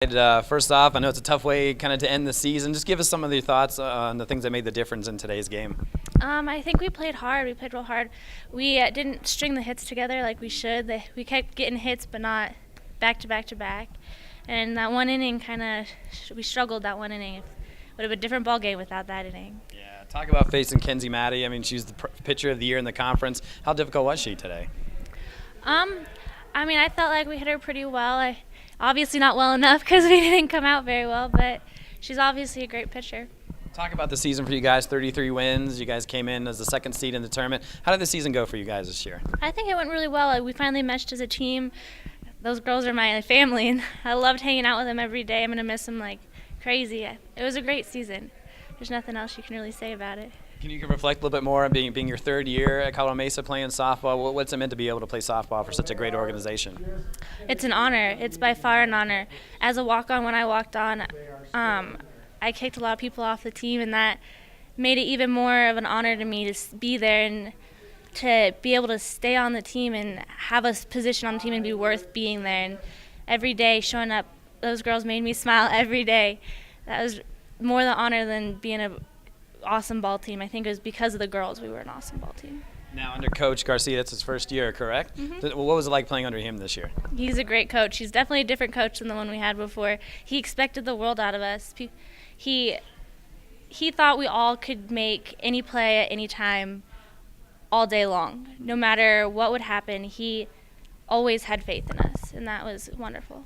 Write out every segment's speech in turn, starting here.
First off, I know it's a tough way kind of to end the season. Just give us some of your thoughts on the things that made the difference in today's game. I think we played hard. We played real hard. We didn't string the hits together like we should. We kept getting hits, but not back to back to back. And that one inning, we struggled that one inning. It would have been a different ball game without that inning. Yeah, talk about facing Kenzie Maddie. I mean, she's the pitcher of the year in the conference. How difficult was she today? I felt like we hit her pretty well. Obviously not well enough because we didn't come out very well, but she's obviously a great pitcher. Talk about the season for you guys, 33 wins. You guys came in as the second seed in the tournament. How did the season go for you guys this year? I think it went really well. We finally meshed as a team. Those girls are my family, and I loved hanging out with them every day. I'm going to miss them like crazy. It was a great season. There's nothing else you can really say about it. Can you reflect a little bit more on being your third year at Colorado Mesa playing softball? What's it meant to be able to play softball for such a great organization? It's an honor. It's by far an honor. As a walk-on, when I walked on, I kicked a lot of people off the team, and that made it even more of an honor to me to be there and to be able to stay on the team and have a position on the team and be worth being there. And every day showing up, those girls made me smile every day. That was more the honor than being an awesome ball team. I think it was because of the girls we were an awesome ball team. Now under Coach Garcia, that's his first year, correct? Mm-hmm. What was it like playing under him this year? He's a great coach. He's definitely a different coach than the one we had before. He expected the world out of us. He thought we all could make any play at any time all day long. No matter what would happen, he always had faith in us, and that was wonderful.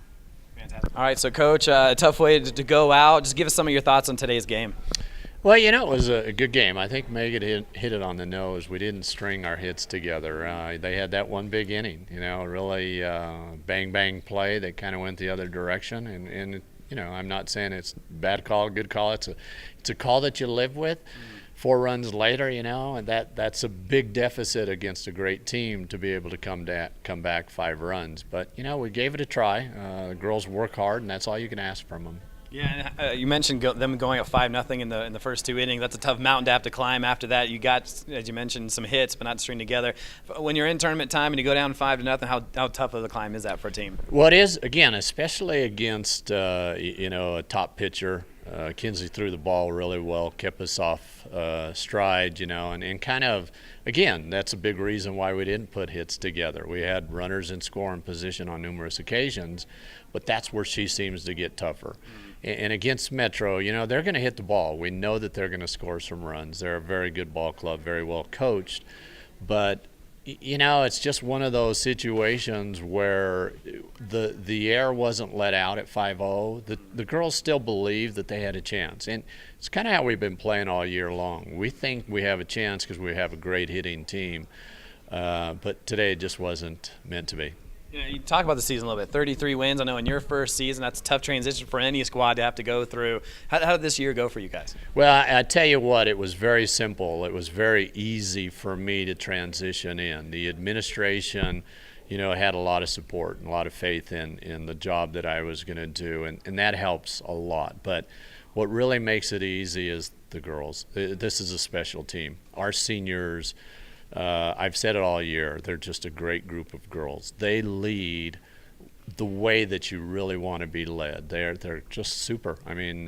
Fantastic. All right, so Coach, a tough way to go out. Just give us some of your thoughts on today's game. Well, it was a good game. I think Megan hit it on the nose. We didn't string our hits together. They had that one big inning, really bang-bang play that kind of went the other direction. And I'm not saying it's bad call, good call. It's a call that you live with. 4 runs later, and that's a big deficit against a great team to be able to come back 5 runs. But, we gave it a try. The girls work hard, and that's all you can ask from them. Yeah, you mentioned them going up 5-0 in the first 2 innings. That's a tough mountain to have to climb. After that, you got, as you mentioned, some hits, but not string together. When you're in tournament time and you go down 5-0, how tough of a climb is that for a team? Well, it is, again, especially against a top pitcher. Kinsley threw the ball really well, kept us off stride, and kind of, again, that's a big reason why we didn't put hits together. We had runners in scoring position on numerous occasions, but that's where she seems to get tougher. And against Metro, they're going to hit the ball. We know that they're going to score some runs. They're a very good ball club, very well coached. But, it's just one of those situations where the air wasn't let out at 5-0. The girls still believe that they had a chance. And it's kind of how we've been playing all year long. We think we have a chance because we have a great hitting team. But today it just wasn't meant to be. Yeah, you talk about the season a little bit. 33 wins. I know in your first season, that's a tough transition for any squad to have to go through. How did this year go for you guys? Well, I tell you what, it was very simple. It was very easy for me to transition in. The administration, had a lot of support and a lot of faith in the job that I was going to do, and that helps a lot. But what really makes it easy is the girls. This is a special team. Our seniors, I've said it all year, they're just a great group of girls. They lead the way that you really want to be led. They're just super. I mean,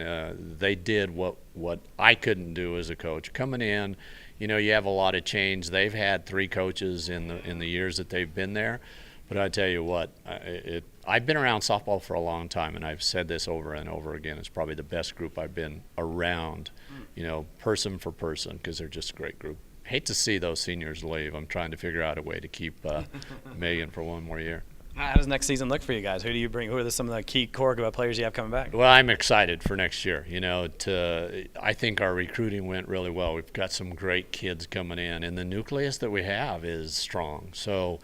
they did what I couldn't do as a coach. Coming in, you have a lot of change. They've had 3 coaches in the years that they've been there. But I tell you what, I've been around softball for a long time, and I've said this over and over again. It's probably the best group I've been around, person for person, because they're just a great group. Hate to see those seniors leave. I'm trying to figure out a way to keep Megan for 1 more year. How does next season look for you guys? Who do you bring? Who are some of the key core players you have coming back? Well, I'm excited for next year. I think our recruiting went really well. We've got some great kids coming in, and the nucleus that we have is strong. So,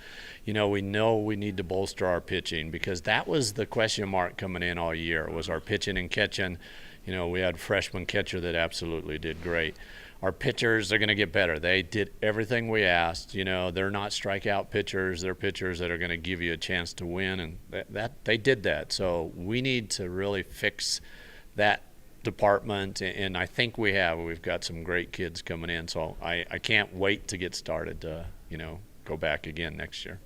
we know we need to bolster our pitching, because that was the question mark coming in all year, was our pitching and catching. We had a freshman catcher that absolutely did great. Our pitchers are going to get better. They did everything we asked. They're not strikeout pitchers. They're pitchers that are going to give you a chance to win, and that they did that. So we need to really fix that department, and I think we have. We've got some great kids coming in, so I can't wait to get started to, go back again next year.